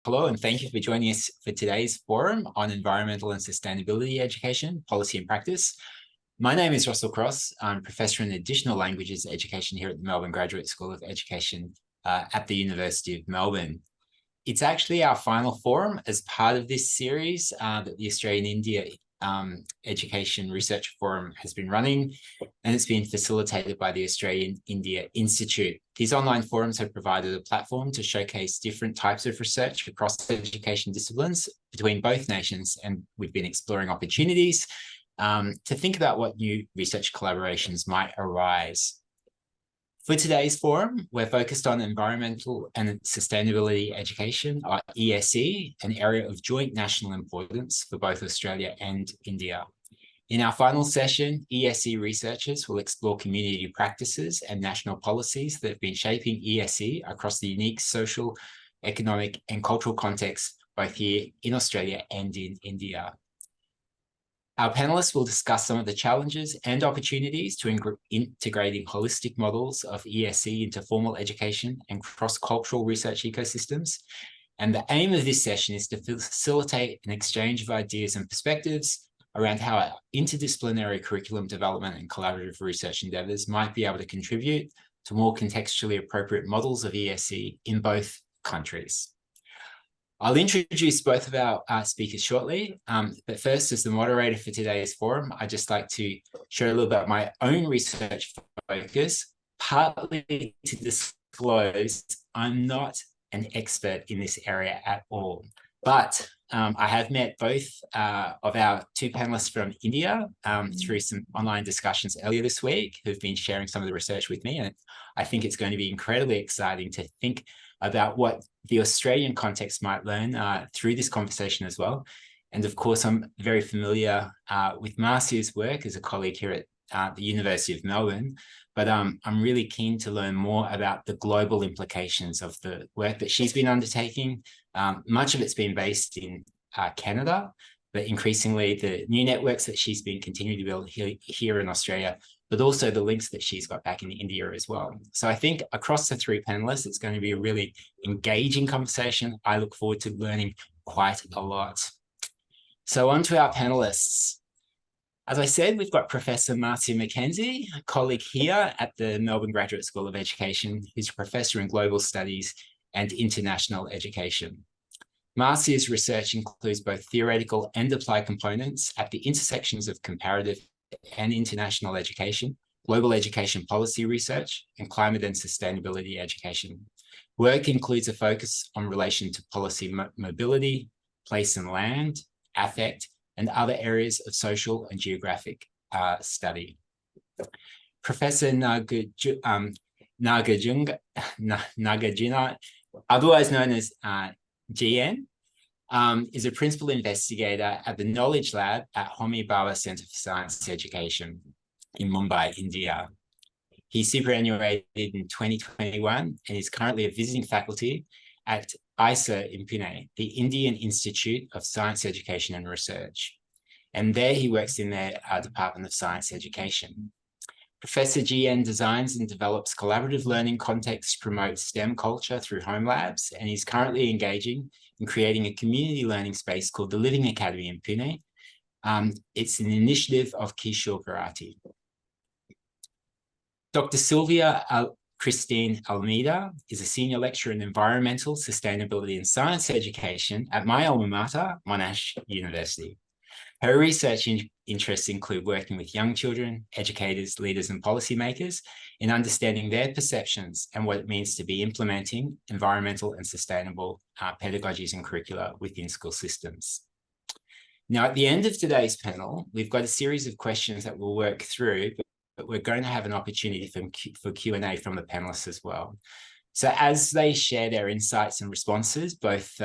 Hello, and thank you for joining us for today's forum on environmental and sustainability education, policy and practice. My name is Russell Cross. I'm Professor in Additional Languages Education here at the Melbourne Graduate School of Education at the University of Melbourne. It's actually our final forum as part of this series that the Australian India Education Research Forum has been running, and it's been facilitated by the Australian India Institute. These online forums have provided a platform to showcase different types of research across education disciplines between both nations, and we've been exploring opportunities to think about what new research collaborations might arise. For today's forum, we're focused on environmental and sustainability education, or ESE, an area of joint national importance for both Australia and India. In our final session, ESE researchers will explore community practices and national policies that have been shaping ESE across the unique social, economic, and cultural contexts both here in Australia and in India. Our panelists will discuss some of the challenges and opportunities to integrating holistic models of ESE into formal education and cross-cultural research ecosystems. And the aim of this session is to facilitate an exchange of ideas and perspectives around how interdisciplinary curriculum development and collaborative research endeavours might be able to contribute to more contextually appropriate models of ESE in both countries. I'll introduce both of our speakers shortly, but first, as the moderator for today's forum, I'd just like to share a little about my own research focus, partly to disclose I'm not an expert in this area at all, but I have met both of our two panelists from India through some online discussions earlier this week, who've been sharing some of the research with me, and I think it's going to be incredibly exciting to think about what the Australian context might learn through this conversation as well. And of course, I'm very familiar with Marcia's work as a colleague here at the University of Melbourne, but I'm really keen to learn more about the global implications of the work that she's been undertaking. Much of it's been based in Canada, but increasingly the new networks that she's been continuing to build here in Australia, but also the links that she's got back in India as well. So I think across the three panelists, it's going to be a really engaging conversation. I look forward to learning quite a lot. So on to our panelists. As I said, we've got Professor Marcia McKenzie, a colleague here at the Melbourne Graduate School of Education, who's a professor in global studies and international education. Marcia's research includes both theoretical and applied components at the intersections of comparative and international education, global education policy research, and climate and sustainability education. Work includes a focus on relation to policy mobility, place and land, affect, and other areas of social and geographic study. Professor Nagarjuna, otherwise known as GN, is a principal investigator at the Knowledge Lab at Homi Bhabha Centre for Science Education in Mumbai, India. He superannuated in 2021 and is currently a visiting faculty at ISA in Pune, the Indian Institute of Science Education and Research. And there he works in their Department of Science Education. Professor GN designs and develops collaborative learning contexts to promote STEM culture through home labs, and he's currently engaging in creating a community learning space called the Living Academy in Pune. It's an initiative of Kishore Bharati. Dr. Sylvia Christine Almeida is a senior lecturer in environmental, sustainability and science education at my alma mater, Monash University. Her research interests include working with young children, educators, leaders, and policymakers in understanding their perceptions and what it means to be implementing environmental and sustainable pedagogies and curricula within school systems. Now, at the end of today's panel, we've got a series of questions that we'll work through, but we're going to have an opportunity for Q&A from the panelists as well. So as they share their insights and responses, both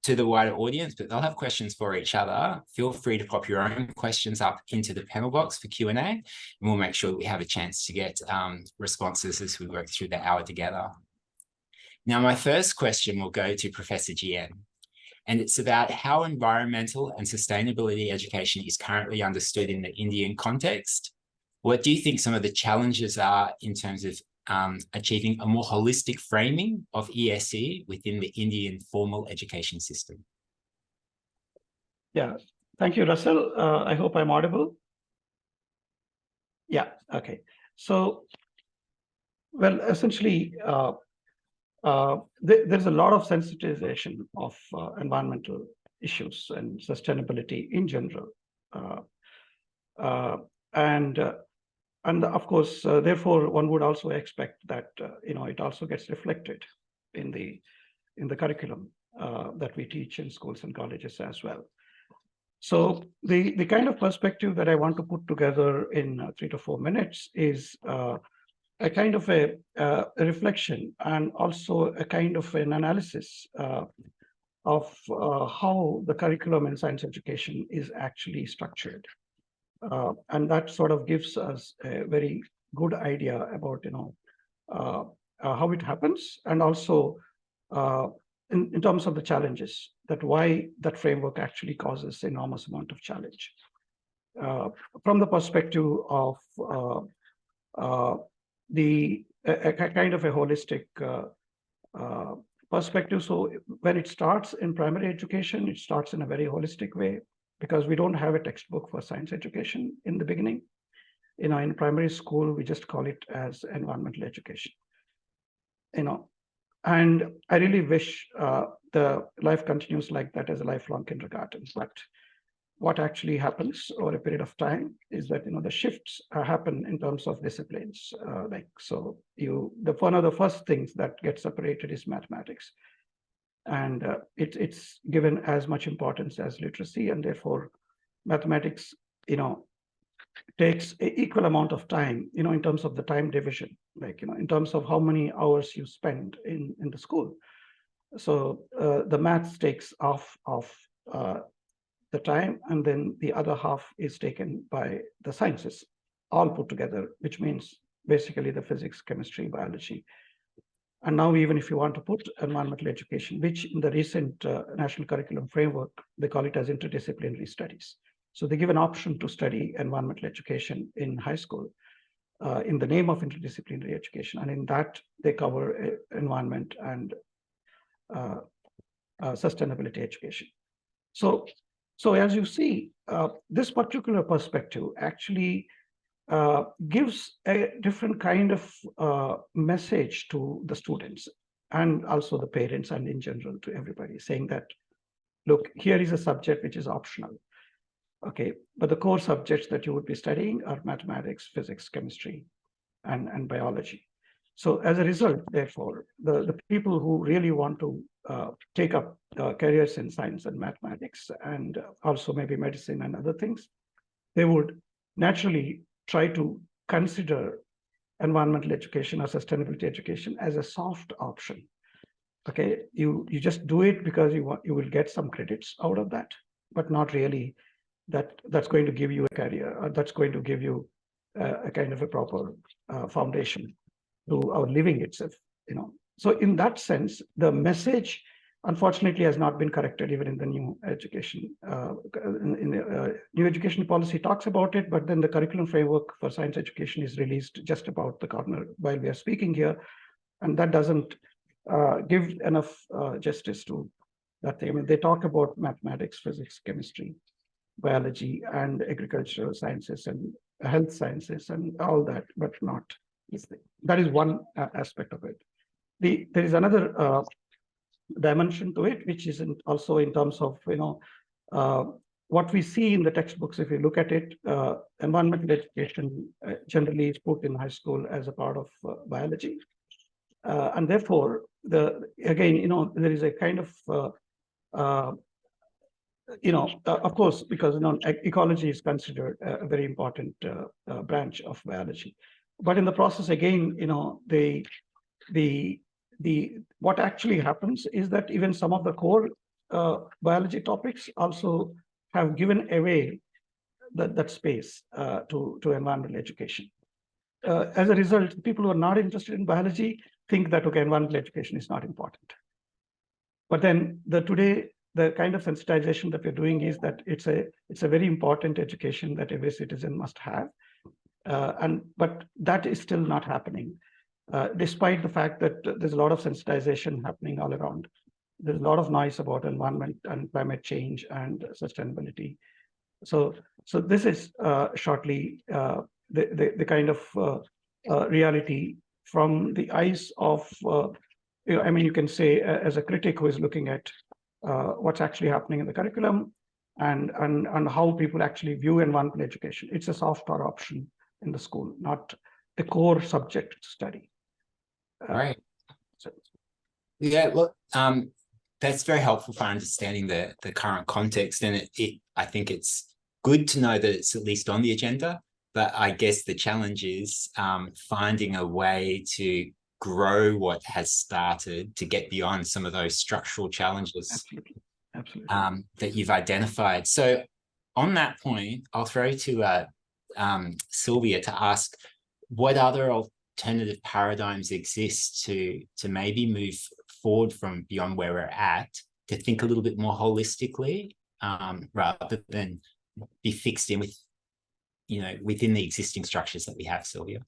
to the wider audience, but they'll have questions for each other. Feel free to pop your own questions up into the panel box for Q&A, and we'll make sure that we have a chance to get responses as we work through the hour together. Now, my first question will go to Professor GN, and it's about how environmental and sustainability education is currently understood in the Indian context. What do you think some of the challenges are in terms of achieving a more holistic framing of ESE within the Indian formal education system. Yeah, thank you, Russell. I hope I'm audible. Yeah, okay. So, well, essentially, there's a lot of sensitization of environmental issues and sustainability in general. And of course, therefore, one would also expect that it also gets reflected in the curriculum that we teach in schools and colleges as well. So the kind of perspective that I want to put together in 3 to 4 minutes is a kind of a reflection and also a kind of an analysis of how the curriculum in science education is actually structured. And that sort of gives us a very good idea about how it happens, and also in terms of the challenges, that why that framework actually causes enormous amount of challenge. From the perspective of a kind of a holistic perspective. So when it starts in primary education, it starts in a very holistic way, because we don't have a textbook for science education in the beginning. In primary school, we just call it as environmental education. And I really wish the life continues like that as a lifelong kindergarten. But what actually happens over a period of time is that the shifts happen in terms of disciplines. One of the first things that gets separated is mathematics, and it's given as much importance as literacy, and therefore mathematics takes an equal amount of time in terms of the time division, in terms of how many hours you spend in the school. So the maths takes half of the time, and then the other half is taken by the sciences, all put together, which means basically the physics, chemistry, biology. And now, even if you want to put environmental education, which in the recent national curriculum framework, they call it as interdisciplinary studies. So they give an option to study environmental education in high school in the name of interdisciplinary education. And in that, they cover environment and sustainability education. So as you see, this particular perspective actually gives a different kind of message to the students, and also the parents, and in general to everybody, saying that, look, here is a subject which is optional. Okay, but the core subjects that you would be studying are mathematics, physics, chemistry, and biology. So as a result, therefore, the people who really want to take up careers in science and mathematics, and also maybe medicine and other things, they would naturally try to consider environmental education or sustainability education as a soft option. Okay, you just do it because you will get some credits out of that, but not really that's going to give you a career, or that's going to give you a kind of a proper foundation to our living itself. So in that sense, the message unfortunately has not been corrected even in the new education. New education policy talks about it, but then the curriculum framework for science education is released just about the corner while we are speaking here, and that doesn't give enough justice to that thing. I mean, they talk about mathematics, physics, chemistry, biology, and agricultural sciences and health sciences and all that, but not this thing. That is one aspect of it. There is another dimension to it, which is also in terms of what we see in the textbooks. If you look at it, environmental education generally is put in high school as a part of biology, and therefore again there is a kind of of course, because ecology is considered a very important branch of biology, but in the process, again, what actually happens is that even some of the core biology topics also have given away that space to environmental education. As a result, people who are not interested in biology think that, okay, environmental education is not important. But then today, the kind of sensitization that we're doing is that it's a very important education that every citizen must have, but that is still not happening. despite the fact that there's a lot of sensitization happening all around. There's a lot of noise about environment and climate change and sustainability. So this is shortly the kind of reality from the eyes of, I mean, you can say as a critic who is looking at what's actually happening in the curriculum and how people actually view environmental education. It's a software option in the school, not the core subject to study. Right. Yeah, well, that's very helpful for understanding the current context. And I think it's good to know that it's at least on the agenda. But I guess the challenge is finding a way to grow what has started to get beyond some of those structural challenges. Absolutely. That you've identified. So on that point, I'll throw to Sylvia to ask what other alternative paradigms exist to maybe move forward from beyond where we're at to think a little bit more holistically rather than be fixed in with, within the existing structures that we have, Sylvia.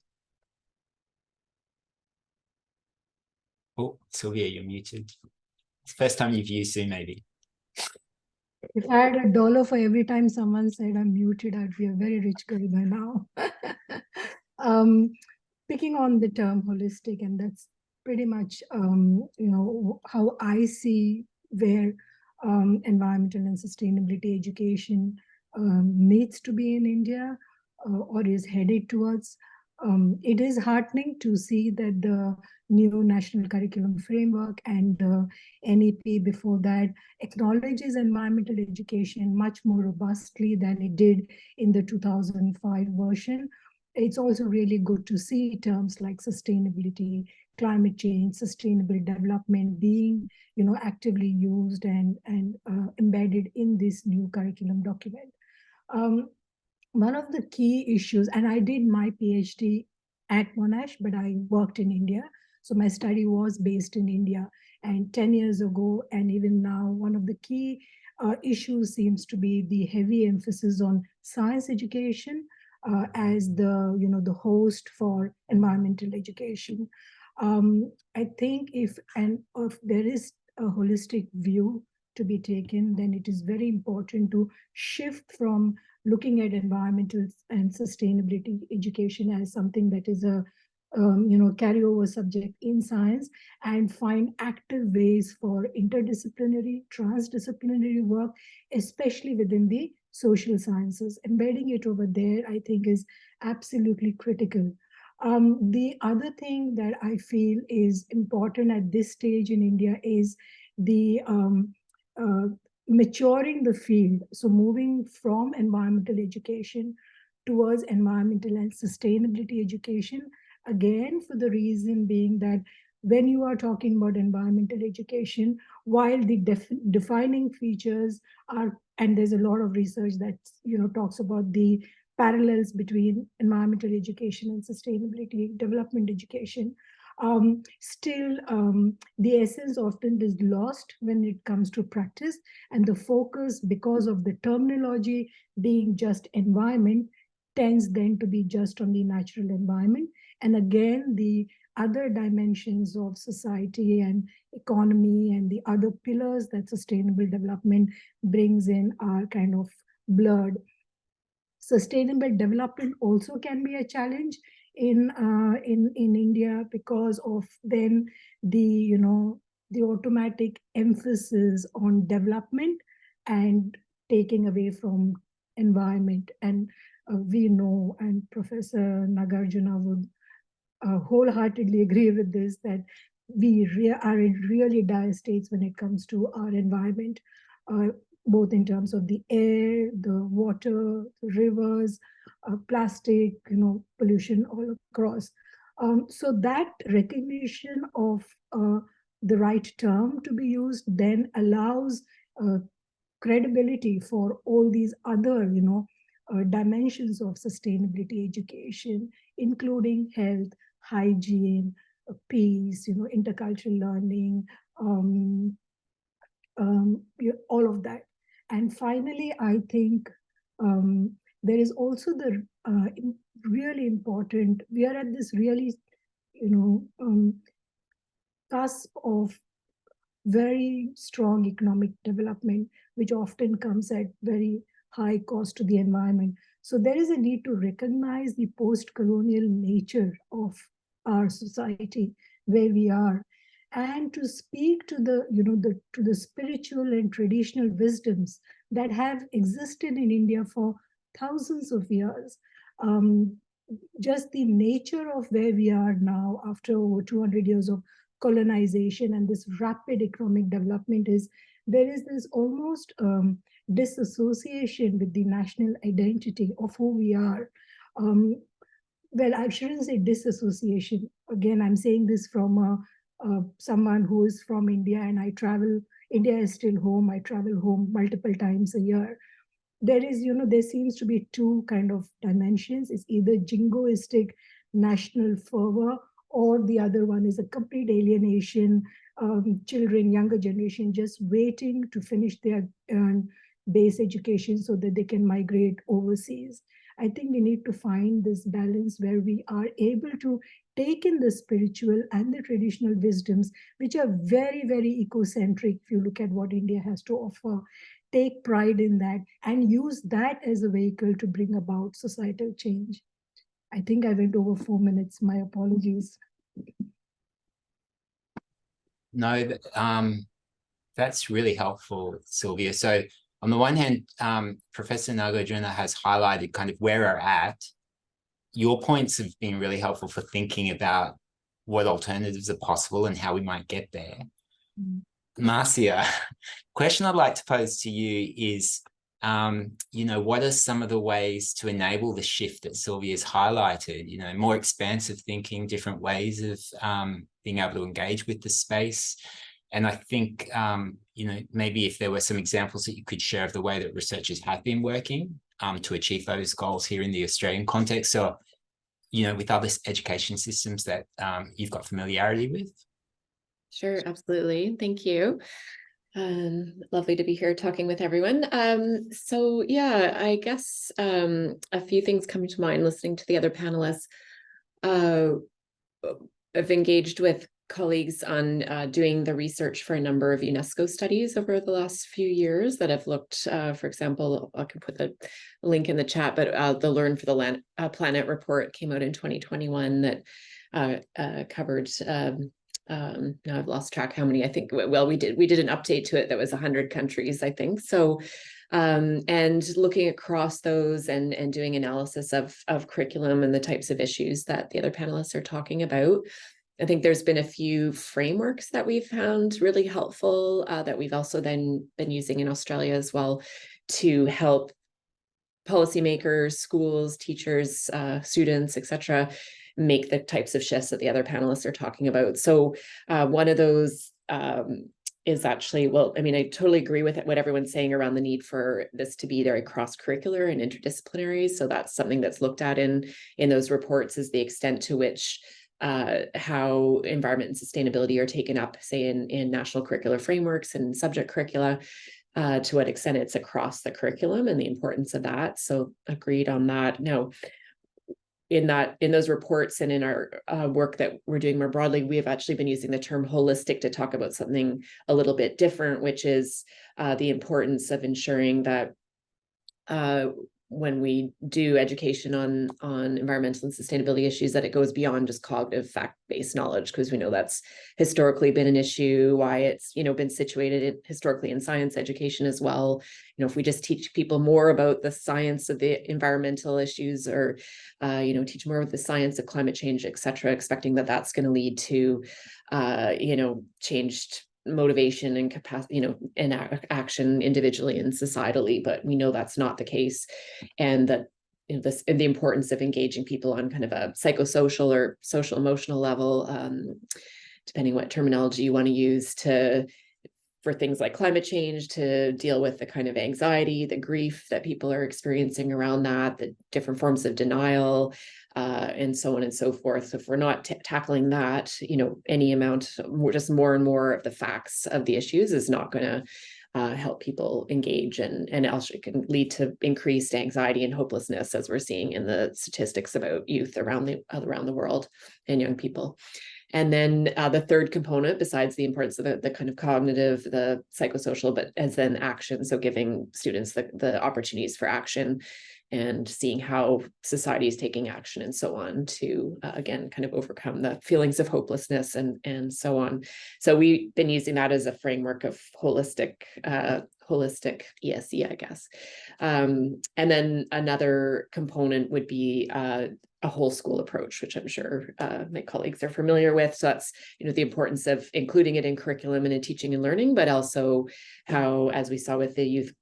Oh, Sylvia, you're muted. It's the first time you've used Zoom, maybe. If I had $1 for every time someone said I'm muted, I'd be a very rich girl by now. Picking on the term holistic, and that's pretty much how I see where environmental and sustainability education needs to be in India or is headed towards. It is heartening to see that the new national curriculum framework and the NEP before that acknowledges environmental education much more robustly than it did in the 2005 version. It's also really good to see terms like sustainability, climate change, sustainable development being, actively used and embedded in this new curriculum document. One of the key issues, and I did my PhD at Monash, but I worked in India. So my study was based in India. And 10 years ago, and even now, one of the key issues seems to be the heavy emphasis on science education as the host for environmental education. I think if there is a holistic view to be taken, then it is very important to shift from looking at environmental and sustainability education as something that is a carryover subject in science and find active ways for interdisciplinary, transdisciplinary work, especially within the social sciences. Embedding it over there, I think, is absolutely critical. The other thing that I feel is important at this stage in India is the maturing the field. So moving from environmental education towards environmental and sustainability education, again, for the reason being that when you are talking about environmental education, while the defining features are, and there's a lot of research that talks about the parallels between environmental education and sustainability development education, still the essence often is lost when it comes to practice, and the focus, because of the terminology being just environment, tends then to be just on the natural environment. And again, the other dimensions of society and economy and the other pillars that sustainable development brings in are kind of blurred. Sustainable development also can be a challenge in India because of then the automatic emphasis on development and taking away from environment. And we know, and Professor Nagarjuna would wholeheartedly agree with this, that we are in really dire states when it comes to our environment, both in terms of the air, the water, the rivers, plastic, pollution all across. So that recognition of the right term to be used then allows credibility for all these other, dimensions of sustainability education, including health, hygiene, peace, intercultural learning, all of that. And finally, I think there is also the really important, we are at this really cusp of very strong economic development, which often comes at very high cost to the environment. So there is a need to recognize the post-colonial nature of our society, where we are, and to speak to the spiritual and traditional wisdoms that have existed in India for thousands of years. Just the nature of where we are now after over 200 years of colonization and this rapid economic development is, there is this almost disassociation with the national identity of who we are. Well, I shouldn't say disassociation. Again, I'm saying this from someone who is from India, and I travel. India is still home. I travel home multiple times a year. There seems to be two kind of dimensions. It's either jingoistic national fervor, or the other one is a complete alienation, children, younger generation just waiting to finish their base education so that they can migrate overseas. I think we need to find this balance where we are able to take in the spiritual and the traditional wisdoms, which are very, very ecocentric. If you look at what India has to offer, take pride in that and use that as a vehicle to bring about societal change. I think I went over 4 minutes. My apologies. No, that's really helpful, Sylvia. So on the one hand, Professor Nagarjuna has highlighted kind of where we're at. Your points have been really helpful for thinking about what alternatives are possible and how we might get there. Marcia, question I'd like to pose to you is, what are some of the ways to enable the shift that Sylvia's highlighted, more expansive thinking, different ways of being able to engage with the space? And I think, maybe if there were some examples that you could share of the way that researchers have been working to achieve those goals here in the Australian context, or, with other education systems that you've got familiarity with. Sure, absolutely. Thank you. Lovely to be here talking with everyone. So yeah, I guess a few things come to mind listening to the other panelists. I've engaged with colleagues on doing the research for a number of UNESCO studies over the last few years that have looked, for example, I can put the link in the chat, but the Learn for the Planet report came out in 2021 that covered now I've lost track how many. I think, well, we did an update to it that was 100 countries, I think. So, and looking across those and doing analysis of curriculum and the types of issues that the other panelists are talking about. I think there's been a few frameworks that we've found really helpful that we've also then been using in Australia as well to help policymakers, schools, teachers, students, etc., make the types of shifts that the other panelists are talking about. So one of those is actually, well, I mean, I totally agree with what everyone's saying around the need for this to be very cross-curricular and interdisciplinary. So that's something that's looked at in those reports, is the extent to which how environment and sustainability are taken up, say, in national curricular frameworks and subject curricula, to what extent it's across the curriculum and the importance of that. So agreed on that. Now, in those reports and in our work that we're doing more broadly, we have actually been using the term holistic to talk about something a little bit different, which is the importance of ensuring that when we do education on environmental and sustainability issues, that it goes beyond just cognitive fact-based knowledge, because we know that's historically been an issue, why it's, been situated historically in science education as well. If we just teach people more about the science of the environmental issues, or, teach more of the science of climate change, et cetera, expecting that that's going to lead to, changed motivation and capacity, and action individually and societally, but we know that's not the case, and that and the importance of engaging people on kind of a psychosocial or social emotional level, depending what terminology you want to use, for things like climate change, to deal with the kind of anxiety, the grief that people are experiencing around that, the different forms of denial, and so on and so forth. So if we're not tackling that, any amount, just more and more of the facts of the issues is not going help people engage, and also can lead to increased anxiety and hopelessness, as we're seeing in the statistics about youth around the world and young people. And then the third component, besides the importance of the kind of cognitive, the psychosocial, but as then action, so giving students the opportunities for action and seeing how society is taking action and so on to, again, kind of overcome the feelings of hopelessness and so on. So we've been using that as a framework of holistic ESE, I guess. And then another component would be a whole school approach, which I'm sure my colleagues are familiar with. So that's, the importance of including it in curriculum and in teaching and learning, but also how, as we saw with the youth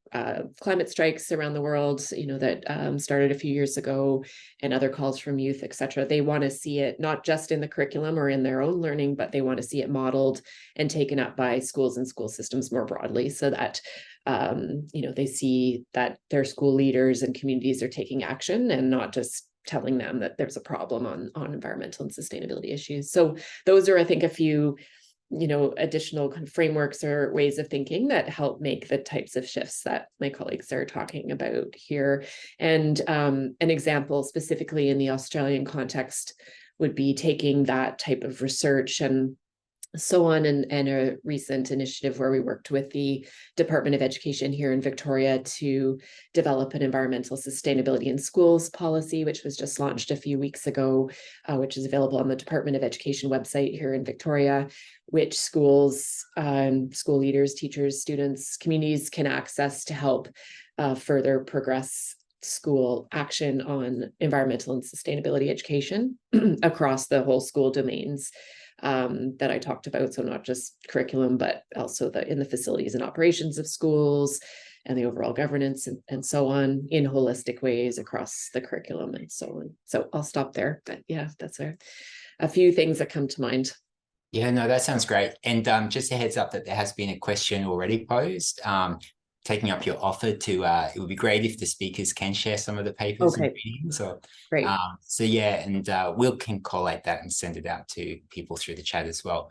climate strikes around the world, that started a few years ago, and other calls from youth, et cetera, they want to see it not just in the curriculum or in their own learning, but they want to see it modeled and taken up by schools and school systems more broadly, so that they see that their school leaders and communities are taking action and not just telling them that there's a problem on environmental and sustainability issues. So those are, I think, a few, additional kind of frameworks or ways of thinking that help make the types of shifts that my colleagues are talking about here. And an example specifically in the Australian context would be taking that type of research and so on, and a recent initiative where we worked with the Department of Education here in Victoria to develop an environmental sustainability in schools policy, which was just launched a few weeks ago, which is available on the Department of Education website here in Victoria, which schools, school leaders, teachers, students, communities can access to help further progress school action on environmental and sustainability education across the whole school domains that I talked about. So not just curriculum, but also in the facilities and operations of schools and the overall governance and so on, in holistic ways across the curriculum and so on. So I'll stop there. But yeah, that's a few things that come to mind. Yeah, no, that sounds great. And just a heads up that there has been a question already posed. Taking up your offer to, it would be great if the speakers can share some of the papers and readings. Or, great. So yeah, and Will can collate that and send it out to people through the chat as well.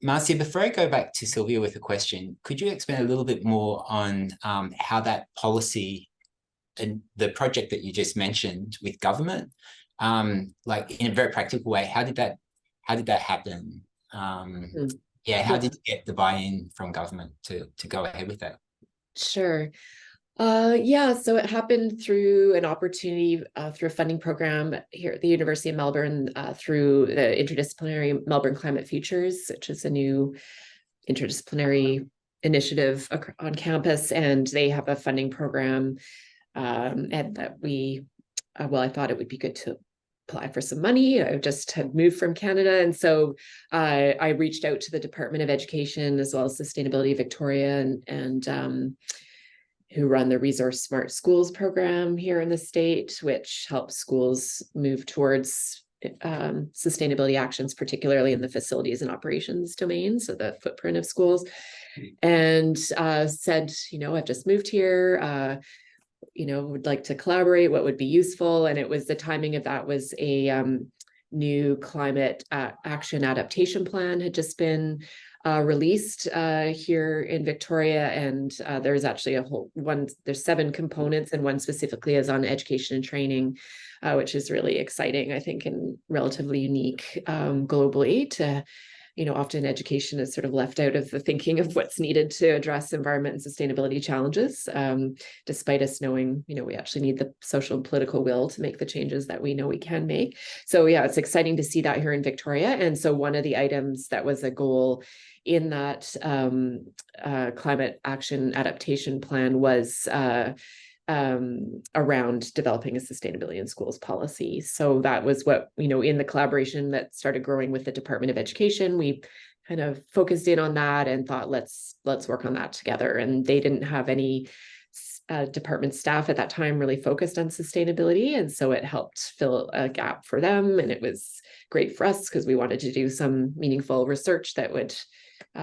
Marcia, before I go back to Sylvia with a question, could you expand a little bit more on how that policy and the project that you just mentioned with government, like in a very practical way, how did that happen? Yeah, how did you get the buy-in from government to go ahead with that? Sure. Yeah, so it happened through an opportunity through a funding program here at the University of Melbourne through the interdisciplinary Melbourne Climate Futures, which is a new interdisciplinary initiative on campus, and they have a funding program, and that I thought it would be good to apply for some money. I just had moved from Canada, and so I reached out to the Department of Education as well as Sustainability Victoria and who run the Resource Smart Schools program here in the state, which helps schools move towards sustainability actions, particularly in the facilities and operations domain, so the footprint of schools, and said, I've just moved here, would like to collaborate, what would be useful. And it was the timing of that was a new climate action adaptation plan had just been released here in Victoria. And there's actually there's 7 components, and one specifically is on education and training, which is really exciting, I think, and relatively unique globally to, often education is sort of left out of the thinking of what's needed to address environment and sustainability challenges, despite us knowing, we actually need the social and political will to make the changes that we know we can make. So yeah, it's exciting to see that here in Victoria. And so one of the items that was a goal in that climate action adaptation plan was around developing a sustainability in schools policy. So that was what, in the collaboration that started growing with the Department of Education, we kind of focused in on that and thought, let's work on that together. And they didn't have any department staff at that time really focused on sustainability. And so it helped fill a gap for them. And it was great for us because we wanted to do some meaningful research that would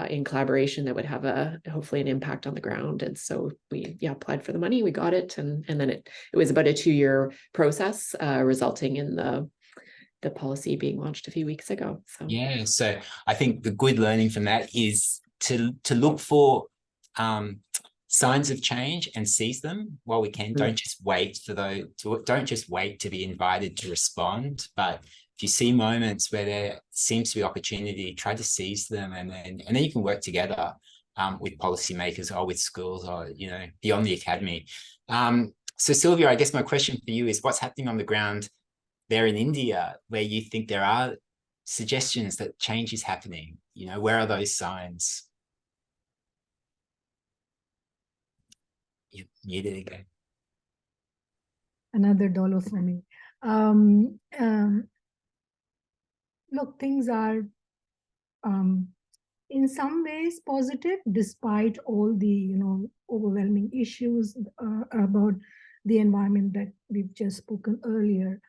in collaboration that would have hopefully an impact on the ground. And so we applied for the money, we got it. And then it was about a 2-year process resulting in the policy being launched a few weeks ago. So yeah, so I think the good learning from that is to look for signs of change and seize them while we can. Don't just wait for don't just wait to be invited to respond, but if you see moments where there seems to be opportunity, try to seize them, and then you can work together with policymakers or with schools or, you know, beyond the academy. So Sylvia, I guess my question for you is, what's happening on the ground there in India where you think there are suggestions that change is happening? You know, where are those signs? You did again. Another dollar for me. Look, things are in some ways positive, despite all the, you know, overwhelming issues about the environment that we've just spoken earlier.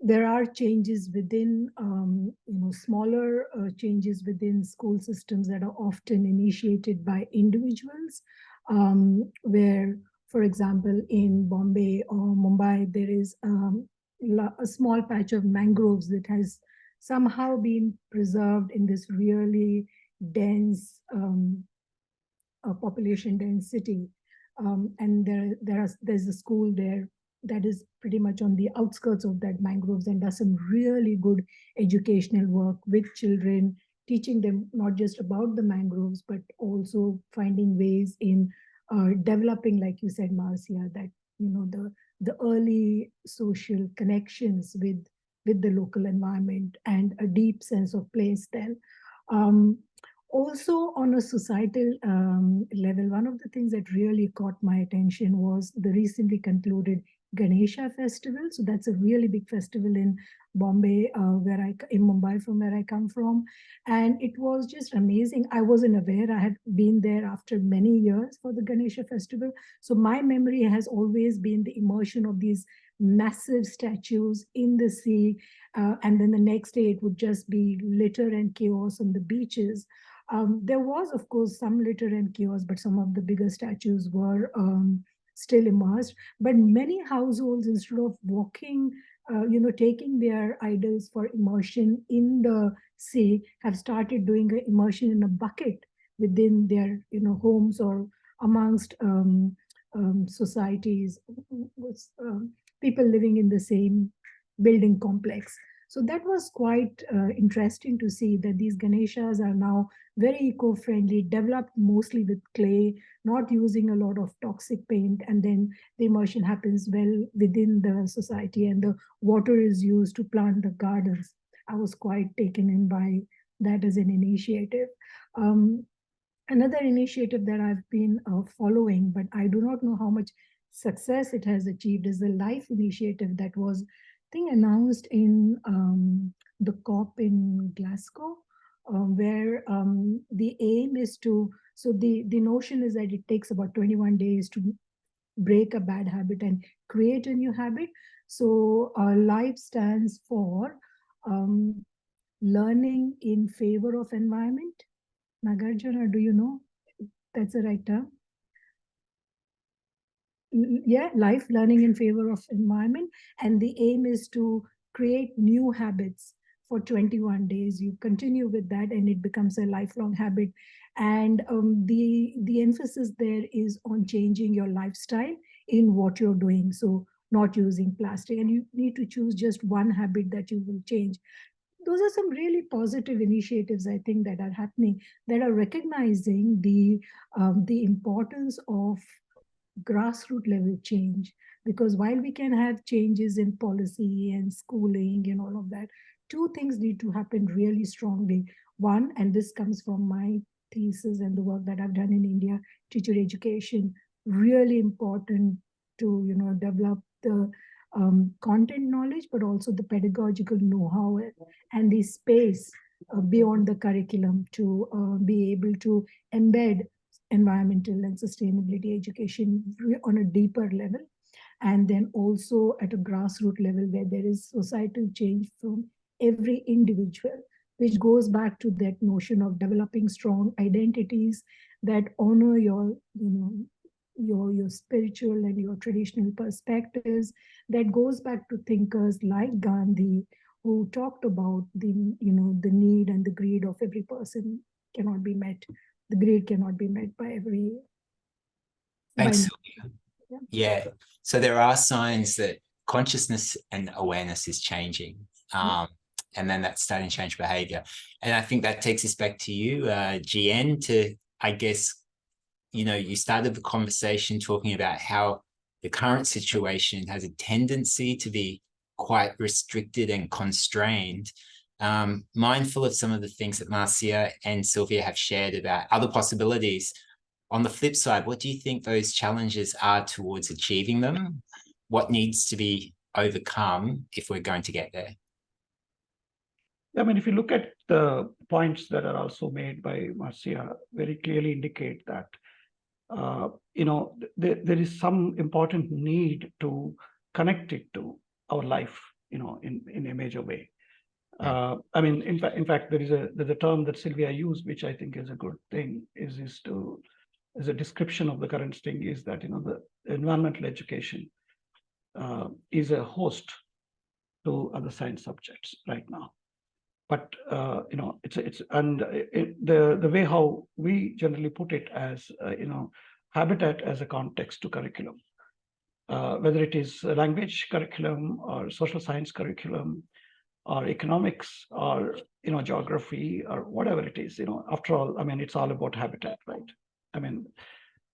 There are changes within, you know, smaller changes within school systems that are often initiated by individuals, where, for example, in Bombay or Mumbai, there is a small patch of mangroves that has somehow been preserved in this really dense population density. And there's a school there that is pretty much on the outskirts of that mangroves and does some really good educational work with children, teaching them not just about the mangroves, but also finding ways in developing, like you said, Marcia, that, you know, the early social connections with the local environment and a deep sense of place then. Also, on a societal level, one of the things that really caught my attention was the recently concluded Ganesha festival. So that's a really big festival in Bombay, in Mumbai, from where I come from. And it was just amazing. I wasn't aware. I had been there after many years for the Ganesha festival. So my memory has always been the immersion of these massive statues in the sea. And then the next day it would just be litter and chaos on the beaches. There was, of course, some litter and chaos, but some of the bigger statues were still immersed. But many households, instead of walking, you know, taking their idols for immersion in the sea, have started doing an immersion in a bucket within their, you know, homes or amongst societies, people living in the same building complex. So that was quite interesting to see that these Ganeshas are now very eco-friendly, developed mostly with clay, not using a lot of toxic paint, and then the immersion happens well within the society and the water is used to plant the gardens. I was quite taken in by that as an initiative. Another initiative that I've been following, but I do not know how much success it has achieved, is the LIFE initiative that was, I think, announced in the COP in Glasgow, where the aim is to, so the notion is that it takes about 21 days to break a bad habit and create a new habit. So LIFE stands for learning in favor of environment. Nagarjuna, do you know that's the right term? Yeah, life, learning in favor of environment. And the aim is to create new habits for 21 days. You continue with that and it becomes a lifelong habit. And the emphasis there is on changing your lifestyle in what you're doing. So not using plastic, and you need to choose just one habit that you will change. Those are some really positive initiatives, I think, that are happening, that are recognizing the importance of grassroots level change. Because while we can have changes in policy and schooling and all of that, two things need to happen really strongly. One, and this comes from my thesis and the work that I've done in India, teacher education, really important to, you know, develop the content knowledge, but also the pedagogical know-how and the space beyond the curriculum to be able to embed environmental and sustainability education on a deeper level. And then also at a grassroots level where there is societal change from every individual, which goes back to that notion of developing strong identities that honor your, you know, your spiritual and your traditional perspectives. That goes back to thinkers like Gandhi, who talked about the, you know, the need and the greed of every person cannot be met the grade cannot be met by every. Thanks, by- Sylvia. Yeah. Yeah. So there are signs that consciousness and awareness is changing. And then that's starting to change behavior. And I think that takes us back to you, GN, to, I guess, you know, you started the conversation talking about how the current situation has a tendency to be quite restricted and constrained. Mindful of some of the things that Marcia and Sylvia have shared about other possibilities, on the flip side, what do you think those challenges are towards achieving them? What needs to be overcome if we're going to get there? I mean, if you look at the points that are also made by Marcia, very clearly indicate that, you know, there is some important need to connect it to our life, you know, in a major way. I mean, in fact, there's a term that Sylvia used, which I think is a good thing, is a description of the current thing, is that, you know, the environmental education is a host to other science subjects right now. But you know, the way how we generally put it as you know, habitat as a context to curriculum, whether it is a language curriculum or social science curriculum or economics or, you know, geography or whatever it is, you know, after all, I mean, it's all about habitat, right? I mean,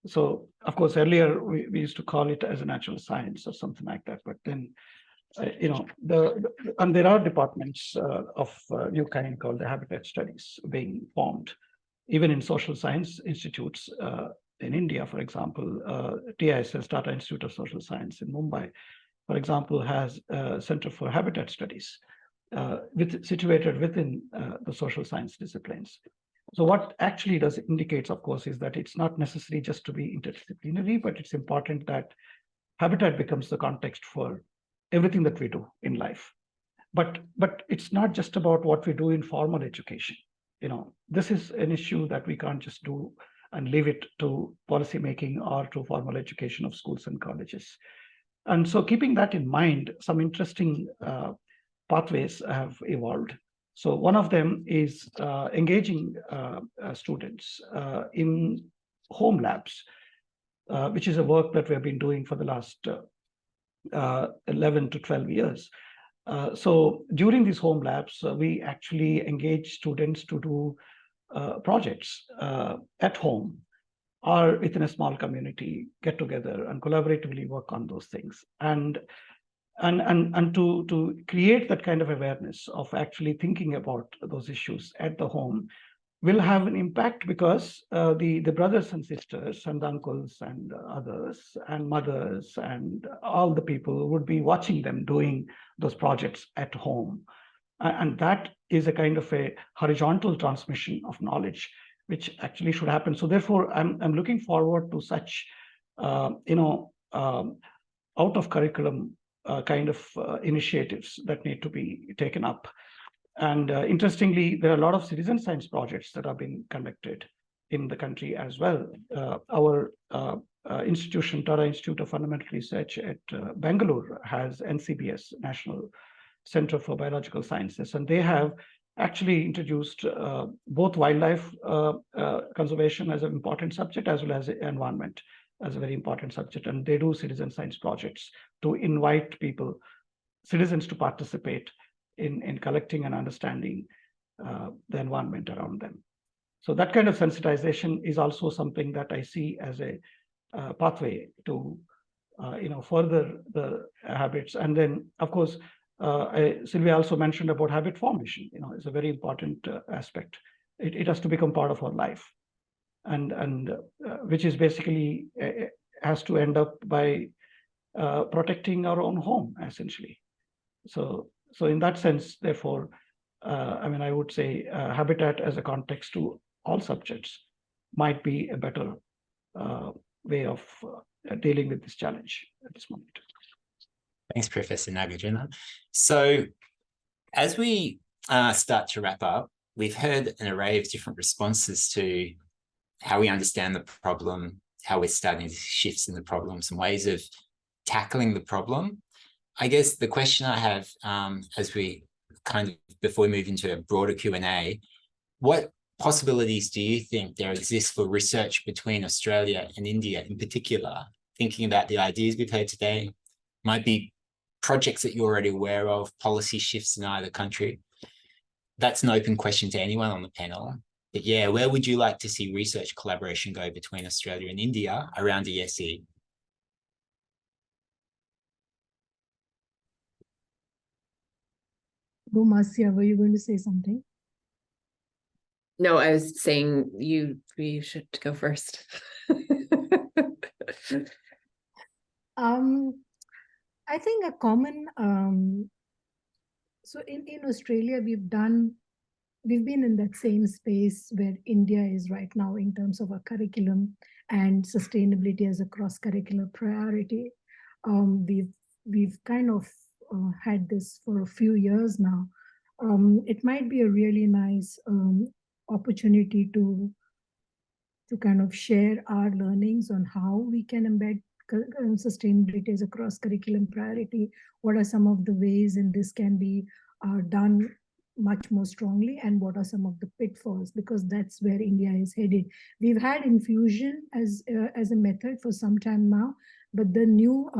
so of course earlier we used to call it as a natural science or something like that, but then you know, and there are departments of new kind called the habitat studies being formed, even in social science institutes in India, for example. TISS, Tata Institute of Social Science in Mumbai, for example, has a Center for Habitat Studies situated within the social science disciplines. So what actually does indicates, of course, is that it's not necessary just to be interdisciplinary, but it's important that habitat becomes the context for everything that we do in life. But it's not just about what we do in formal education. You know, this is an issue that we can't just do and leave it to policy making or to formal education of schools and colleges. And so keeping that in mind, some interesting pathways have evolved. So one of them is engaging students in home labs, which is a work that we have been doing for the last 11 to 12 years. So during these home labs, we actually engage students to do projects at home or within a small community, get together and collaboratively work on those things. And to create that kind of awareness of actually thinking about those issues at the home will have an impact, because the brothers and sisters and uncles and others and mothers and all the people would be watching them doing those projects at home. And that is a kind of a horizontal transmission of knowledge, which actually should happen. So therefore, I'm looking forward to such, you know, out of curriculum kind of initiatives that need to be taken up. And interestingly, there are a lot of citizen science projects that are being conducted in the country as well. Our institution, Tata Institute of Fundamental Research at Bangalore, has NCBS, National Center for Biological Sciences, and they have actually introduced both wildlife conservation as an important subject, as well as environment as a very important subject. And they do citizen science projects to invite people, citizens, to participate in collecting and understanding the environment around them. So that kind of sensitization is also something that I see as a pathway to you know, further the habits. And then, of course, Sylvia also mentioned about habit formation. You know, it's a very important aspect. It has to become part of our life, and which is basically has to end up by protecting our own home, essentially. So in that sense, therefore, I mean, I would say habitat as a context to all subjects might be a better way of dealing with this challenge at this moment. Thanks, Professor Nagarjuna. So as we start to wrap up, we've heard an array of different responses to how we understand the problem, how we're starting to see shifts in the problem, some ways of tackling the problem. I guess the question I have as we kind of, before we move into a broader Q&A, what possibilities do you think there exist for research between Australia and India in particular, thinking about the ideas we've heard today, might be projects that you're already aware of, policy shifts in either country? That's an open question to anyone on the panel. But yeah, where would you like to see research collaboration go between Australia and India around ESE? Go, Marcia, were you going to say something? No, I was saying you should go first. I think a common, so in Australia, we've been in that same space where India is right now in terms of a curriculum and sustainability as a cross-curricular priority. We've kind of had this for a few years now. It might be a really nice opportunity to kind of share our learnings on how we can embed sustainability as a cross-curriculum priority. What are some of the ways in this can be done much more strongly, and what are some of the pitfalls, because that's where India is headed. We've had infusion as a method for some time now, but the new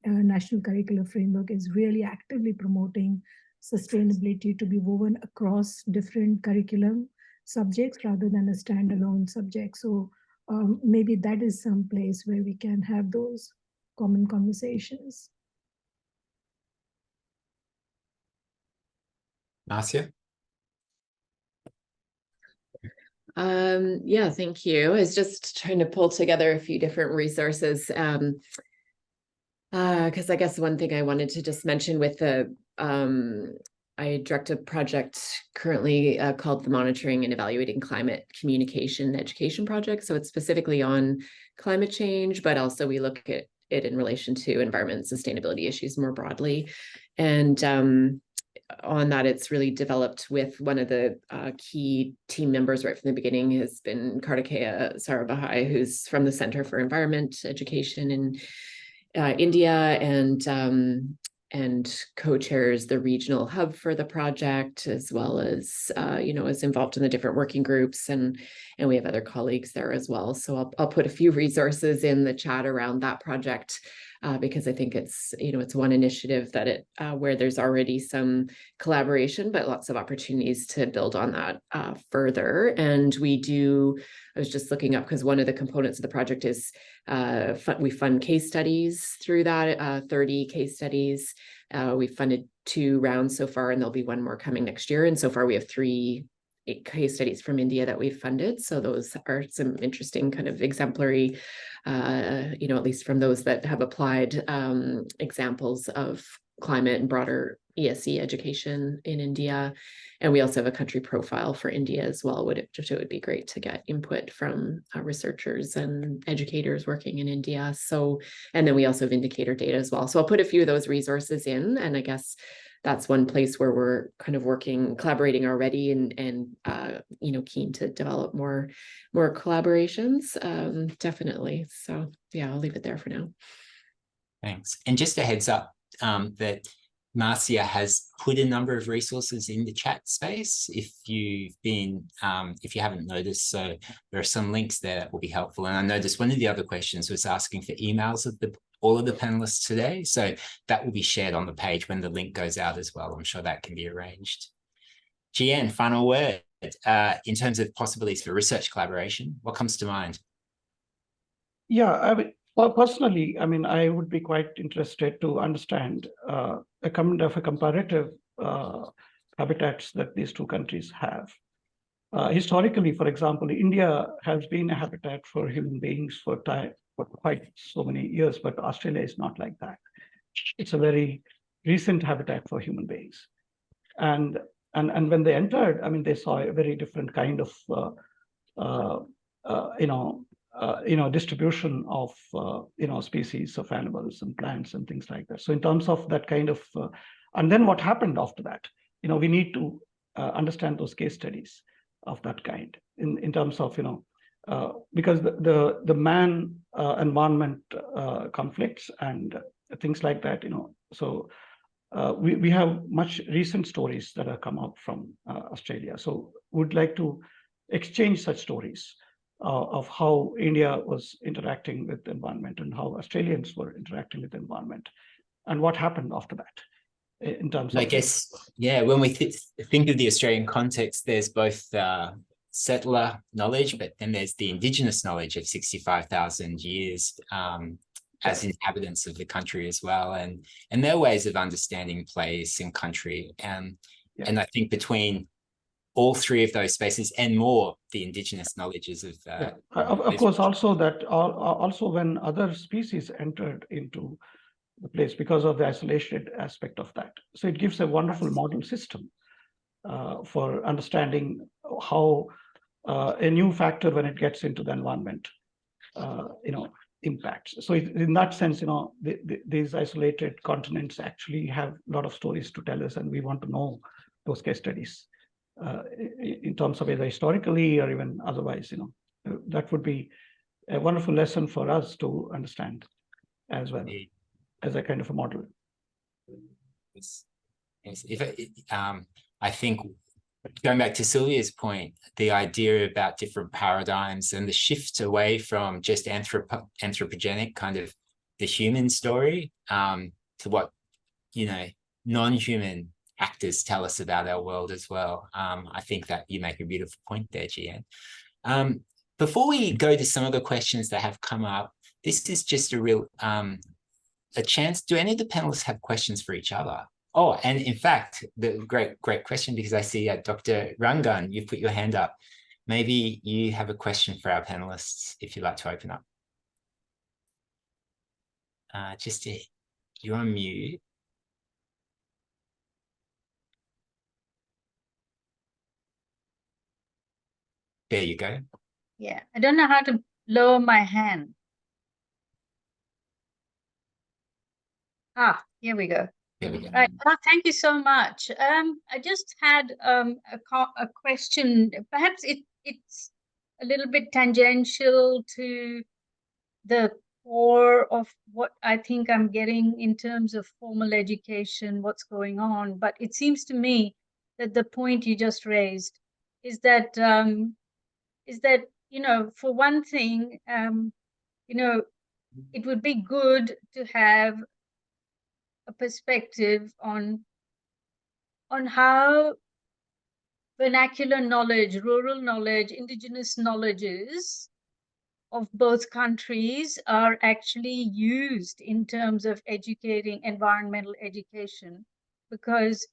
national curricular framework is really actively promoting sustainability to be woven across different curriculum subjects rather than a standalone subject. So maybe that is some place where we can have those common conversations. Marcia? Yeah, thank you. I was just trying to pull together a few different resources. Because I guess one thing I wanted to just mention with the I direct a project currently called the Monitoring and Evaluating Climate Communication Education Project. So it's specifically on climate change, but also we look at it in relation to environment and sustainability issues more broadly. And on that, it's really developed with one of the key team members right from the beginning has been Kartikeya Sarabhai, who's from the Center for Environment Education in India, and co-chairs the regional hub for the project, as well as is involved in the different working groups, and we have other colleagues there as well. So I'll put a few resources in the chat around that project, because I think it's one initiative that where there's already some collaboration, but lots of opportunities to build on that further. And I was just looking up, because one of the components of the project is we fund case studies through that, 30 case studies. We've funded 2 rounds so far, and there'll be one more coming next year. And so far we have 3 case studies from India that we've funded. So those are some interesting kind of exemplary, at least from those that have applied examples of climate and broader ESE education in India. And we also have a country profile for India as well. It would be great to get input from researchers and educators working in India. So, and then we also have indicator data as well. So I'll put a few of those resources in, and I guess that's one place where we're kind of collaborating already, and keen to develop more collaborations, definitely. So yeah, I'll leave it there for now. Thanks. And just a heads up that Marcia has put a number of resources in the chat space if you haven't noticed. So there are some links there that will be helpful. And I noticed one of the other questions was asking for emails of all of the panelists today. So that will be shared on the page when the link goes out as well. I'm sure that can be arranged. Jian, final word. In terms of possibilities for research collaboration, what comes to mind? Yeah, personally, I would be quite interested to understand a kind of a comparative habitats that these 2 countries have. Historically, for example, India has been a habitat for human beings for quite so many years, but Australia is not like that. It's a very recent habitat for human beings. And when they entered, they saw a very different kind of distribution of species of animals and plants and things like that. So in terms of that kind of, and then what happened after that? We need to understand those case studies of that kind in terms of because the man environment conflicts and things like that. So we have much recent stories that have come out from Australia. So would like to exchange such stories of how India was interacting with the environment and how Australians were interacting with the environment and what happened after that in terms of. I guess, yeah, when we think of the Australian context, there's both settler knowledge, but then there's the Indigenous knowledge of 65,000 years as inhabitants of the country as well, and their ways of understanding place and country. And I think between all three of those spaces and more, the Indigenous knowledges of of course, also that also when other species entered into the place because of the isolated aspect of that. So it gives a wonderful model system for understanding how a new factor, when it gets into the environment, impacts. So in that sense, these isolated continents actually have a lot of stories to tell us, and we want to know those case studies in terms of either historically or even otherwise. That would be a wonderful lesson for us to understand as well, as a kind of a model. Yes. I think going back to Sylvia's point, the idea about different paradigms and the shift away from just anthropogenic, kind of the human story, to what non-human actors tell us about our world as well. I think that you make a beautiful point there, Gian. Before we go to some of the questions that have come up, this is just a real a chance. Do any of the panelists have questions for each other? Oh, and in fact, the great question, because I see Dr. Rangan, you've put your hand up. Maybe you have a question for our panelists, if you'd like to open up. You're on mute. There you go. Yeah, I don't know how to lower my hand. Here we go. There we go. Right. Oh, thank you so much. I just had a question. Perhaps it's a little bit tangential to the core of what I think I'm getting in terms of formal education, what's going on. But it seems to me that the point you just raised is that for one thing, it would be good to have a perspective on how vernacular knowledge, rural knowledge, indigenous knowledges of both countries are actually used in terms of educating environmental education, because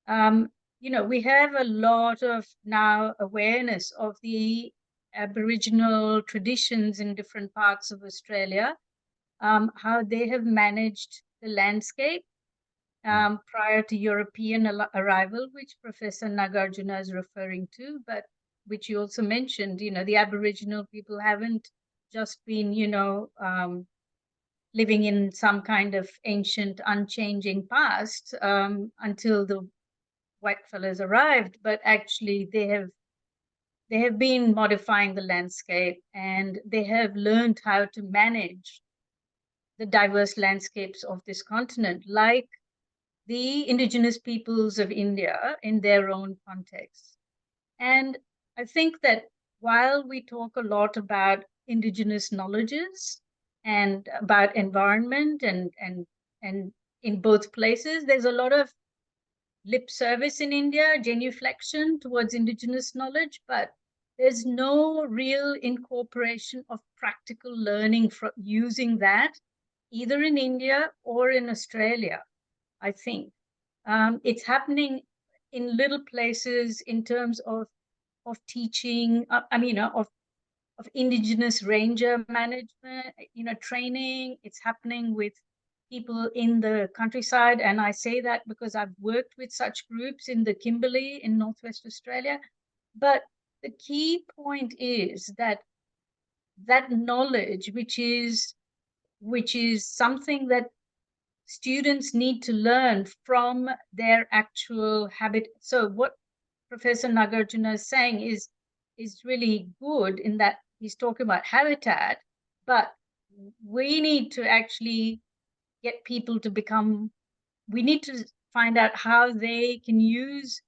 we have a lot of now awareness of the Aboriginal traditions in different parts of Australia, how they have managed the landscape prior to European arrival, which Professor Nagarjuna is referring to, but which you also mentioned, the Aboriginal people haven't just been, living in some kind of ancient, unchanging past until the white fellas arrived, but actually they have been modifying the landscape, and they have learned how to manage the diverse landscapes of this continent, like the indigenous peoples of India in their own context. And I think that while we talk a lot about indigenous knowledges and about environment and in both places, there's a lot of lip service in India, genuflection towards indigenous knowledge, but there's no real incorporation of practical learning from using that, either in India or in Australia, I think. It's happening in little places in terms of teaching, of indigenous ranger management, training. It's happening with people in the countryside. And I say that because I've worked with such groups in the Kimberley in Northwest Australia. But the key point is that knowledge, which is something that students need to learn from their actual habit. So what Professor Nagarjuna is saying is really good in that he's talking about habitat, but we need to actually get people to we need to find out how they can use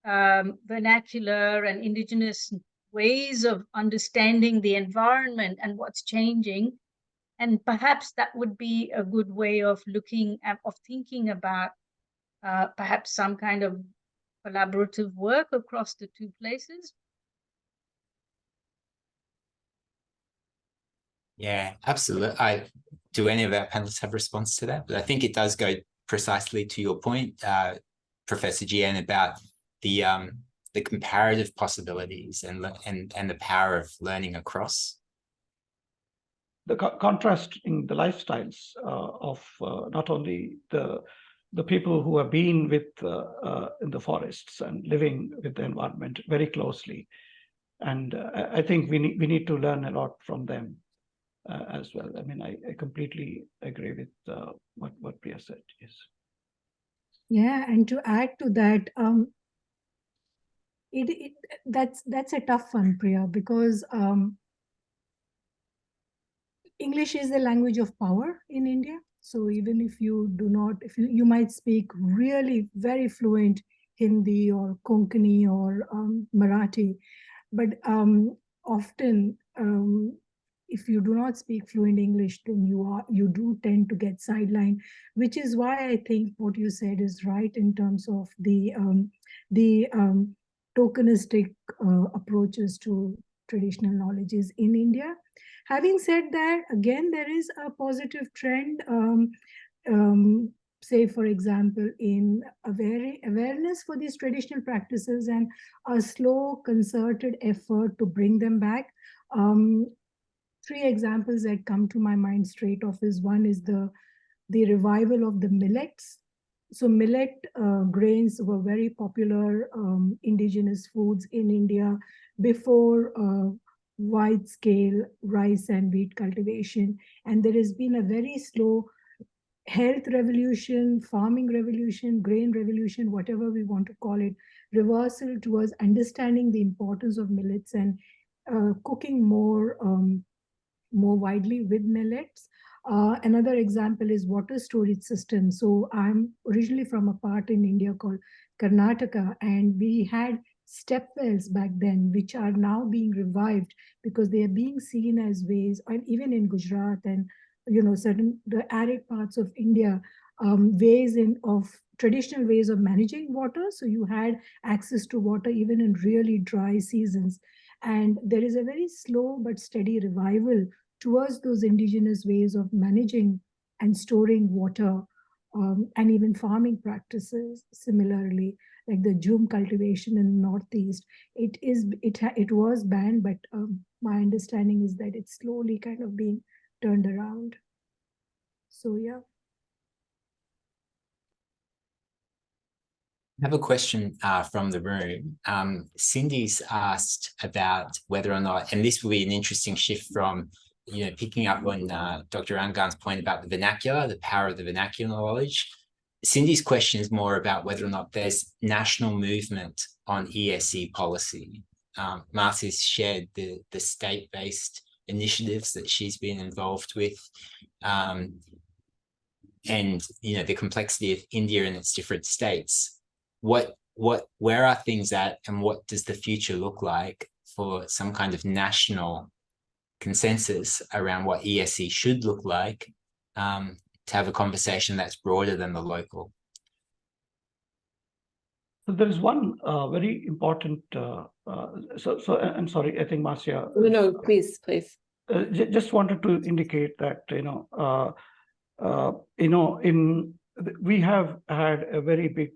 vernacular and indigenous ways of understanding the environment and what's changing. And perhaps that would be a good way of looking at, of thinking about perhaps some kind of collaborative work across the two places. Yeah, absolutely. Do any of our panelists have a response to that? But I think it does go precisely to your point, Professor Gian, about the comparative possibilities and the power of learning across. The contrasting the lifestyles of not only the people who have been with in the forests and living with the environment very closely, and I think we need to learn a lot from them as well. I mean, I completely agree with what Priya said. Yes. Yeah, and to add to that, that's a tough one, Priya, because English is the language of power in India. So even if you do not, if you might speak really very fluent Hindi or Konkani or Marathi, but often if you do not speak fluent English, then you do tend to get sidelined, which is why I think what you said is right in terms of the tokenistic approaches to traditional knowledges in India. Having said that, again, there is a positive trend. Say, for example, in awareness for these traditional practices and a slow, concerted effort to bring them back. Three examples that come to my mind straight off is one is the revival of the millets. So millet grains were very popular indigenous foods in India before wide-scale rice and wheat cultivation. And there has been a very slow health revolution, farming revolution, grain revolution, whatever we want to call it, reversal towards understanding the importance of millets and cooking more widely with millets. Another example is water storage system. So I'm originally from a part in India called Karnataka, and we had step wells back then, which are now being revived because they are being seen as ways, and even in Gujarat and certain the arid parts of India, ways of traditional ways of managing water. So you had access to water even in really dry seasons. And there is a very slow but steady revival towards those indigenous ways of managing and storing water, and even farming practices similarly, like the jhum cultivation in the Northeast. It was banned, but my understanding is that it's slowly kind of being turned around. So yeah. I have a question from the room. Cindy's asked about whether or not, and this will be an interesting shift from, picking up on Dr. Rangan's point about the vernacular, the power of the vernacular knowledge. Cindy's question is more about whether or not there's national movement on ESE policy. Marcia's shared the state-based initiatives that she's been involved with, and the complexity of India and its different states. Where are things at, and what does the future look like for some kind of national consensus around what ESE should look like, to have a conversation that's broader than the local? So there is one very important. So I'm sorry. I think Marcia. No, please. Just wanted to indicate that we have had a very big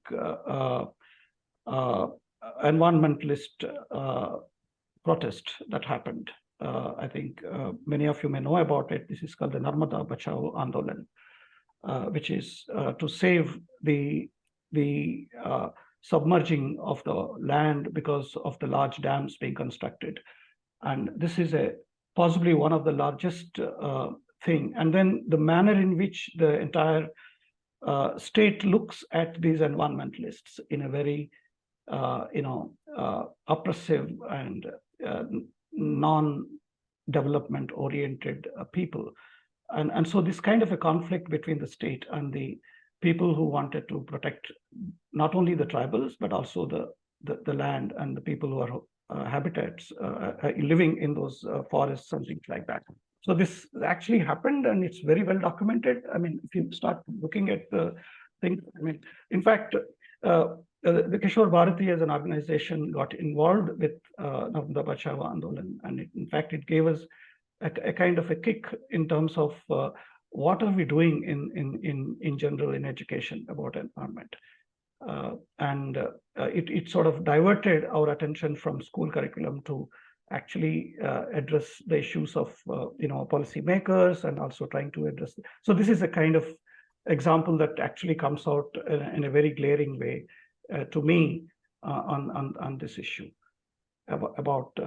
environmentalist protest that happened. I think many of you may know about it. This is called the Narmada Bachao Andolan, which is to save the submerging of the land because of the large dams being constructed. And this is possibly one of the largest thing. And then the manner in which the entire state looks at these environmentalists in a very oppressive and non-development oriented people. And so this kind of a conflict between the state and the people who wanted to protect not only the tribals, but also the the land and the people who are habitats living in those forests and things like that. So this actually happened, and it's very well documented. I mean, if you start looking at the thing, I mean, in fact, the Kishore Bharati as an organization got involved with Narmada Bachao Andolan, and in fact, it gave us a kind of a kick in terms of what are we doing in general in education about environment. It sort of diverted our attention from school curriculum to actually address the issues of policymakers, and also trying to address. So this is a kind of example that actually comes out in a very glaring way to me on this issue about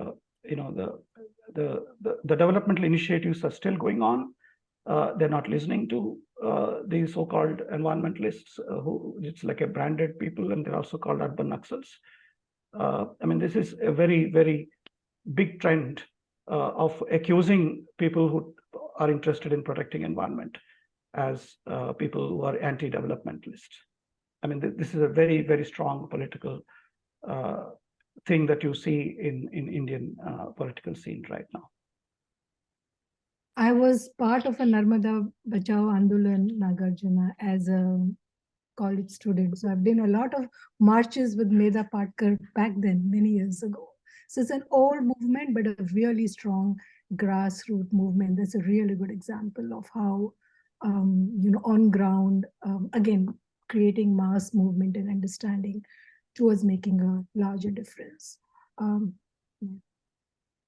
the developmental initiatives are still going on. They're not listening to the so-called environmentalists, who it's like a branded people, and they're also called urban Naxals. I mean, this is a very, very big trend of accusing people who are interested in protecting environment as people who are anti-developmentalist. I mean, this is a very, very strong political thing that you see in Indian political scene right now. I was part of a Narmada Bachao Andolan, Nagarjuna, as a college student. So I've done a lot of marches with Medha Patkar back then, many years ago. So it's an old movement, but a really strong grassroots movement. That's a really good example of how, on ground, again, creating mass movement and understanding towards making a larger difference.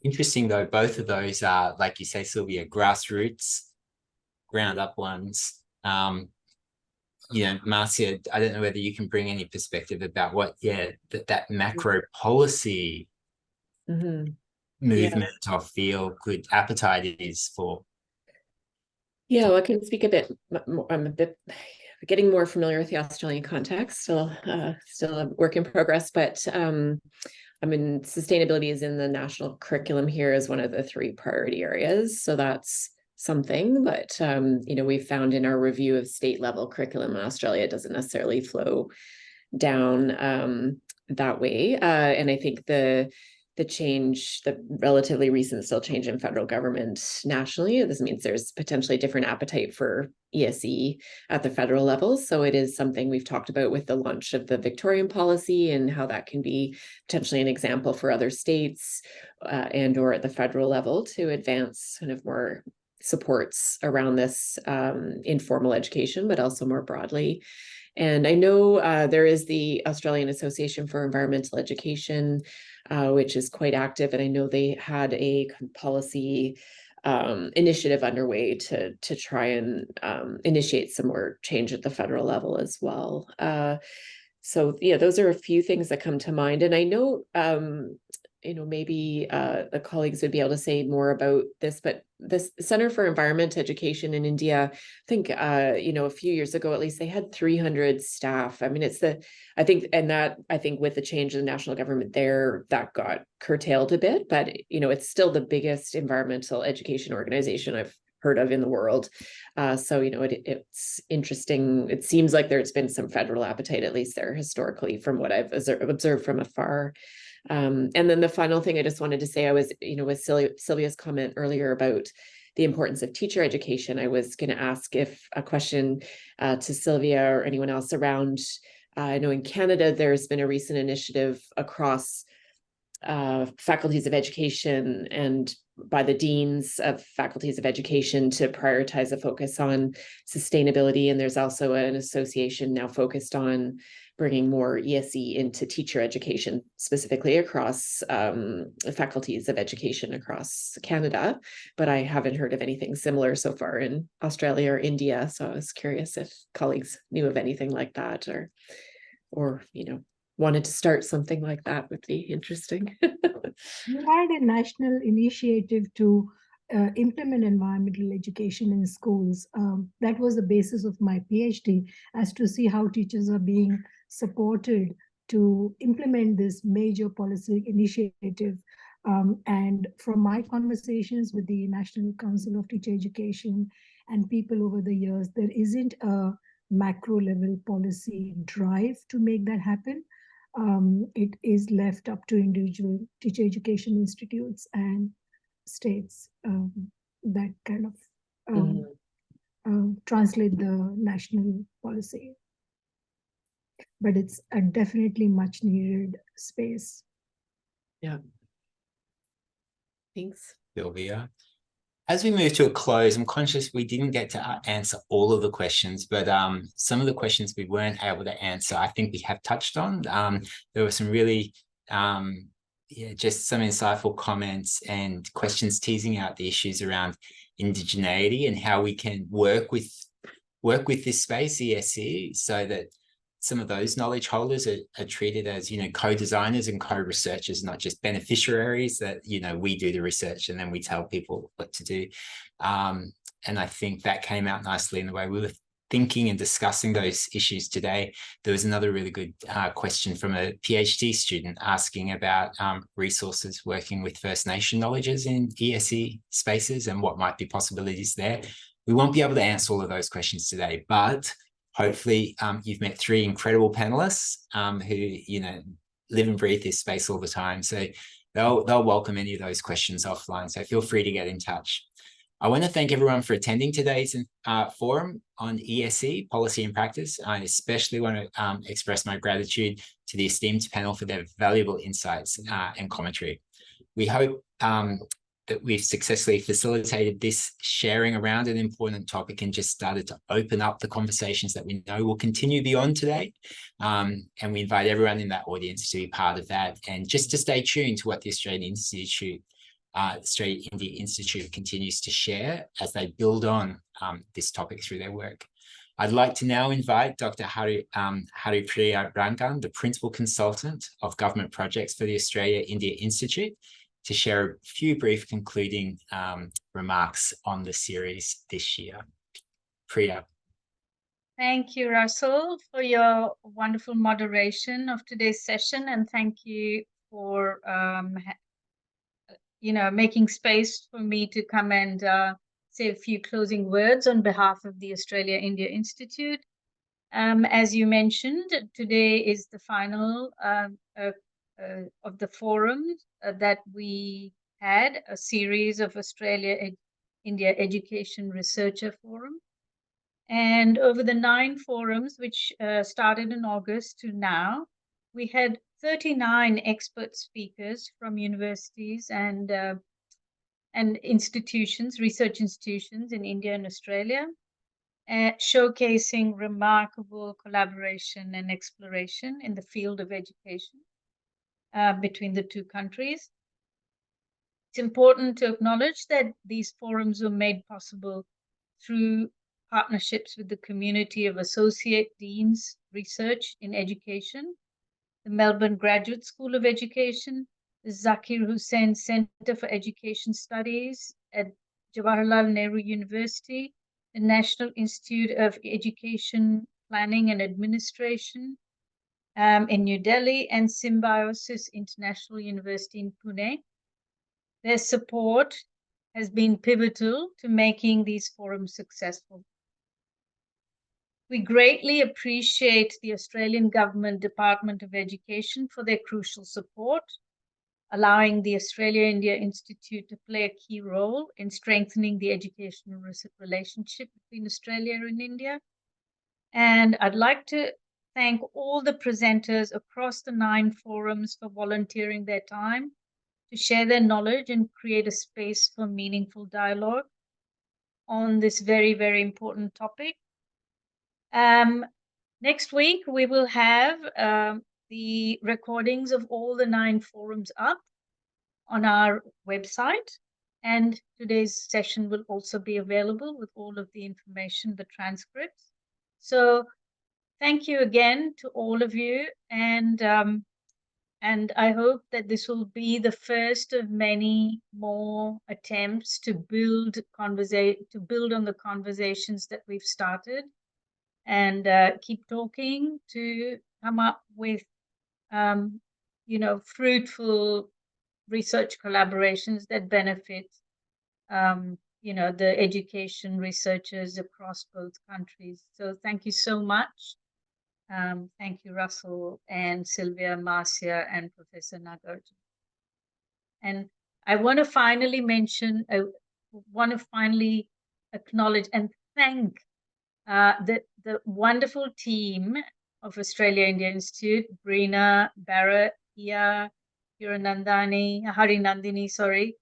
Interesting though, both of those are, like you say, Sylvia, grassroots, ground up ones. Marcia, I don't know whether you can bring any perspective about what, that macro policy movement or feel good appetite is for. Yeah, well, I can speak a bit more. I'm a bit getting more familiar with the Australian context, still a work in progress, but I mean, sustainability is in the national curriculum here as one of the 3 priority areas. So that's something, but we found in our review of state level curriculum in Australia, it doesn't necessarily flow down that way. And I think the relatively recent still change in federal government nationally, this means there's potentially different appetite for ESE at the federal level. So it is something we've talked about with the launch of the Victorian policy and how that can be potentially an example for other states and or at the federal level to advance kind of more supports around this informal education, but also more broadly. And I know there is the Australian Association for Environmental Education, which is quite active. And I know they had a policy initiative underway to try and initiate some more change at the federal level as well. So yeah, those are a few things that come to mind. And I know, maybe the colleagues would be able to say more about this, but this Center for Environment Education in India, I think, a few years ago, at least they had 300 staff. I mean, I think with the change in the national government there, that got curtailed a bit, but, it's still the biggest environmental education organization I've heard of in the world. So, it's interesting. It seems like there's been some federal appetite, at least there historically, from what I've observed from afar. And then the final thing I just wanted to say, I was, with Sylvia's comment earlier about the importance of teacher education, I was going to ask if a question to Sylvia or anyone else around, I know in Canada, there's been a recent initiative across faculties of education and by the deans of faculties of education to prioritize a focus on sustainability. And there's also an association now focused on bringing more ESE into teacher education, specifically across faculties of education across Canada. But I haven't heard of anything similar so far in Australia or India. So I was curious if colleagues knew of anything like that or wanted to start something like that. Would be interesting. We had a national initiative to implement environmental education in schools. That was the basis of my PhD, as to see how teachers are being supported to implement this major policy initiative. And from my conversations with the National Council of Teacher Education and people over the years, there isn't a macro level policy drive to make that happen. it is left up to individual teacher education institutes and states that kind of translate the national policy. But it's a definitely much needed space. Yeah. Thanks. Sylvia. As we move to a close, I'm conscious we didn't get to answer all of the questions, but some of the questions we weren't able to answer, I think we have touched on. There were some really, just some insightful comments and questions teasing out the issues around indigeneity and how we can work with this space, ESE, so that some of those knowledge holders are treated as, co-designers and co-researchers, not just beneficiaries that, we do the research and then we tell people what to do. And I think that came out nicely in the way we were thinking and discussing those issues today. There was another really good question from a PhD student asking about resources working with First Nation knowledges in ESE spaces and what might be possibilities there. We won't be able to answer all of those questions today, but hopefully you've met three incredible panelists who, live and breathe this space all the time. So they'll welcome any of those questions offline. So feel free to get in touch. I want to thank everyone for attending today's forum on ESE, Policy and Practice. I especially want to express my gratitude to the esteemed panel for their valuable insights and commentary. We hope that we've successfully facilitated this sharing around an important topic and just started to open up the conversations that we know will continue beyond today. And we invite everyone in that audience to be part of that and just to stay tuned to what the Australian India Institute continues to share as they build on this topic through their work. I'd like to now invite Dr. Haripriya Rangan, the Principal Consultant of Government Projects for the Australia India Institute, to share a few brief concluding remarks on the series this year. Priya. Thank you, Russell, for your wonderful moderation of today's session, and thank you for making space for me to come and say a few closing words on behalf of the Australia India Institute. As you mentioned, today is the final of the forums that we had, a series of Australia India Education Researcher Forum. And over the 9 forums, which started in August to now, we had 39 expert speakers from universities and institutions, research institutions in India and Australia, showcasing remarkable collaboration and exploration in the field of education between the two countries. It's important to acknowledge that these forums were made possible through partnerships with the community of Associate Deans Research in Education, the Melbourne Graduate School of Education, the Zakir Hussain Centre for Education Studies at Jawaharlal Nehru University, the National Institute of Education Planning and Administration in New Delhi, and Symbiosis International University in Pune. Their support has been pivotal to making these forums successful. We greatly appreciate the Australian Government Department of Education for their crucial support, allowing the Australia India Institute to play a key role in strengthening the educational relationship between Australia and India. And I'd like to thank all the presenters across the 9 forums for volunteering their time to share their knowledge and create a space for meaningful dialogue on this very, very important topic. Next week, we will have the recordings of all the 9 forums up on our website. And today's session will also be available with all of the information, the transcripts. So thank you again to all of you. And I hope that this will be the first of many more attempts to build on the conversations that we've started, and keep talking to come up with, fruitful research collaborations that benefit, the education researchers across both countries. So thank you so much. Thank you, Russell and Sylvia, Marcia, and Professor Nagarjun. And I want to finally mention, acknowledge and thank the wonderful team of Australia India Institute, Brina, Barrett, Iya, Harinandini, sorry,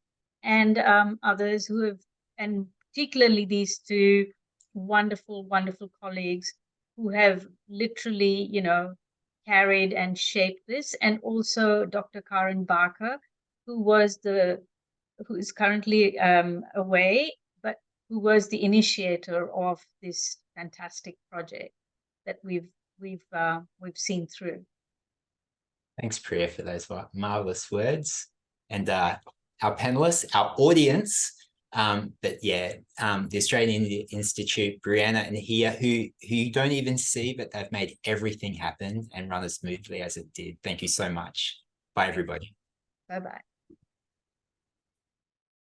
and others who have, and particularly these two wonderful, wonderful colleagues who have literally, carried and shaped this, and also Dr. Karen Barker, who is currently away, but who was the initiator of this fantastic project that we've seen through. Thanks, Priya, for those marvelous words. And our panelists, our audience, the Australian Institute, Brianna and Hia, who you don't even see, but they've made everything happen and run as smoothly as it did. Thank you so much. Bye, everybody. Bye-bye.